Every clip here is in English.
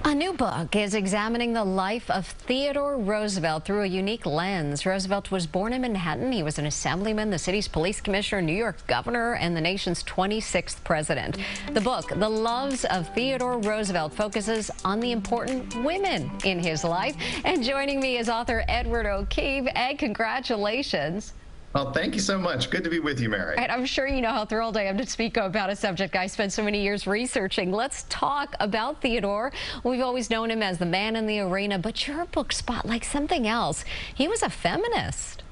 A new book is examining the life of Theodore Roosevelt through a unique lens. Roosevelt was born in Manhattan. He was an assemblyman, the city's police commissioner, New York's governor, and the nation's 26th president. The book, The Loves of Theodore Roosevelt, focuses on the important women in his life. And joining me is author Edward O'Keefe. Ed, congratulations. Well, thank you so much. Good to be with you, Mary. And I'm sure you know how thrilled I am to speak about a subject I spent so many years researching. Let's talk about Theodore. We've always known him as the man in the arena, but your book spotlights something else. He was a feminist.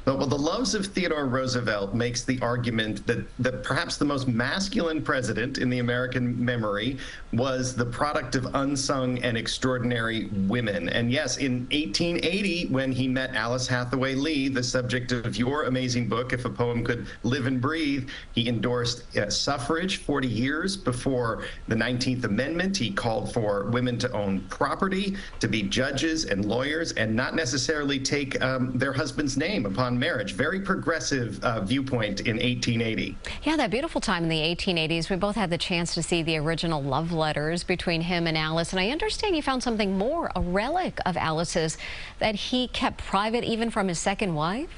Well, The Loves of Theodore Roosevelt makes the argument that perhaps the most masculine president in the American memory was the product of unsung and extraordinary women. And yes, in 1880, when he met Alice Hathaway Lee, the subject of your amazing book, If a Poem Could Live and Breathe, he endorsed suffrage 40 years before the 19th Amendment. He called for women to own property, to be judges and lawyers, and not necessarily take their husband's name upon marriage. Very progressive viewpoint in 1880. Yeah, that beautiful time in the 1880s. We both had the chance to see the original love letters between him and Alice, and I understand you found something more, a relic of Alice's that he kept private even from his second wife?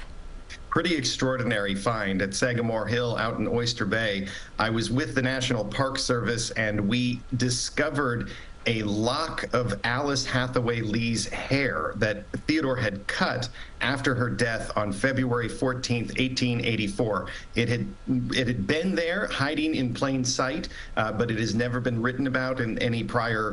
Pretty extraordinary find at Sagamore Hill out in Oyster Bay. I was with the National Park Service and we discovered a lock of Alice Hathaway Lee's hair that Theodore had cut after her death on February 14th, 1884. It had been there hiding in plain sight, but it has never been written about in any prior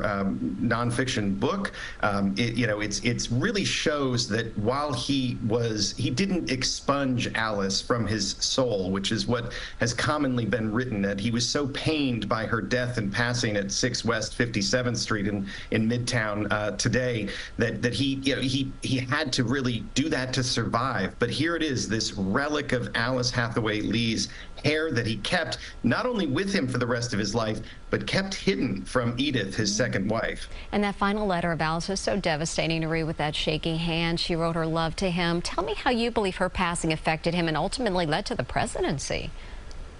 nonfiction book. It really shows that while he didn't expunge Alice from his soul, which is what has commonly been written, that he was so pained by her death and passing at 6 West 57th Street in Midtown today that he had to really do that to survive. But here it is, this relic of Alice Hathaway Lee's hair that he kept not only with him for the rest of his life, but kept hidden from Edith, his second wife. And that final letter of Alice was so devastating to read, with that shaking hand. She wrote her love to him. Tell me how you believe her passing affected him and ultimately led to the presidency.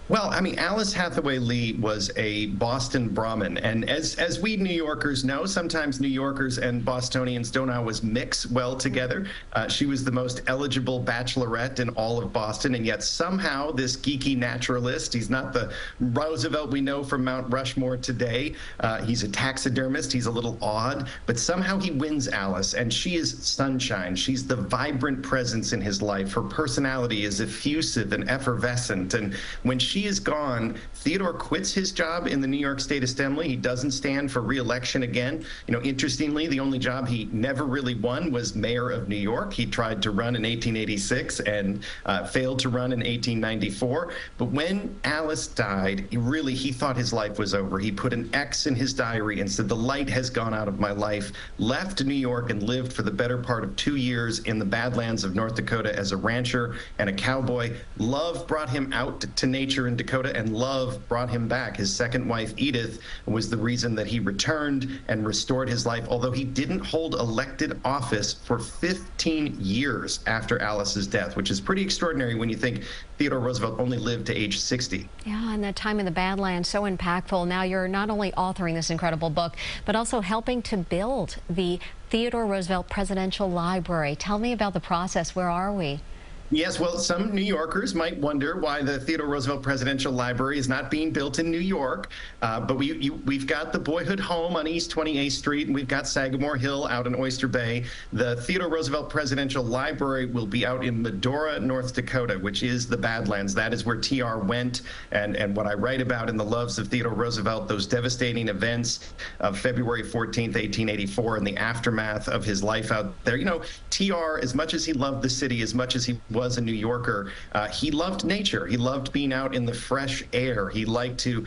Well, I mean, Alice Hathaway Lee was a Boston Brahmin, and as we New Yorkers know, sometimes New Yorkers and Bostonians don't always mix well together. She was the most eligible bachelorette in all of Boston, and yet somehow this geeky naturalist, he's not the Roosevelt we know from Mount Rushmore today. He's a taxidermist, he's a little odd, but somehow he wins Alice, and she is sunshine. She's the vibrant presence in his life. Her personality is effusive and effervescent, and when she is gone, Theodore quits his job in the New York State Assembly. He doesn't stand for re-election again. You know, interestingly, the only job he never really won was mayor of New York. He tried to run in 1886 and failed to run in 1894. But when Alice died, he thought his life was over. He put an X in his diary and said, "The light has gone out of my life," left New York and lived for the better part of 2 years in the Badlands of North Dakota as a rancher and a cowboy. Love brought him out to nature in Dakota, and love brought him back. His second wife, Edith, was the reason that he returned and restored his life, although he didn't hold elected office for 15 years after Alice's death, which is pretty extraordinary when you think Theodore Roosevelt only lived to age 60. Yeah, and that time in the Badlands, so impactful. Now you're not only authoring this incredible book, but also helping to build the Theodore Roosevelt Presidential Library. Tell me about the process. Where are we? Yes, well, some New Yorkers might wonder why the Theodore Roosevelt Presidential Library is not being built in New York, but we've got the Boyhood Home on East 28th Street, and we've got Sagamore Hill out in Oyster Bay. The Theodore Roosevelt Presidential Library will be out in Medora, North Dakota, which is the Badlands. That is where TR went, and what I write about in The Loves of Theodore Roosevelt, those devastating events of February 14th, 1884, and the aftermath of his life out there. You know, TR, as much as he loved the city, as much as he was a New Yorker, he loved nature. He loved being out in the fresh air. He liked to,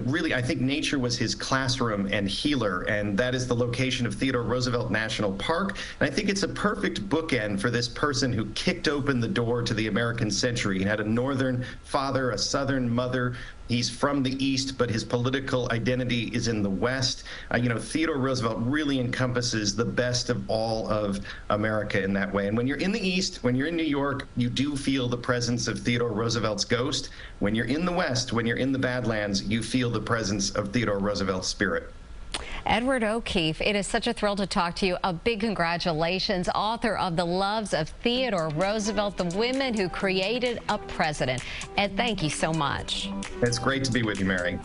really, I think nature was his classroom and healer, and that is the location of Theodore Roosevelt National Park. And I think it's a perfect bookend for this person who kicked open the door to the American century. He had a northern father, a southern mother. He's from the East, but his political identity is in the West. Theodore Roosevelt really encompasses the best of all of America in that way. And when you're in the East, when you're in New York, you do feel the presence of Theodore Roosevelt's ghost. When you're in the West, when you're in the Badlands, you feel the presence of Theodore Roosevelt's spirit. Edward O'Keefe, it is such a thrill to talk to you. A big congratulations, author of The Loves of Theodore Roosevelt, the women who created a president. Ed, thank you so much. It's great to be with you, Mary.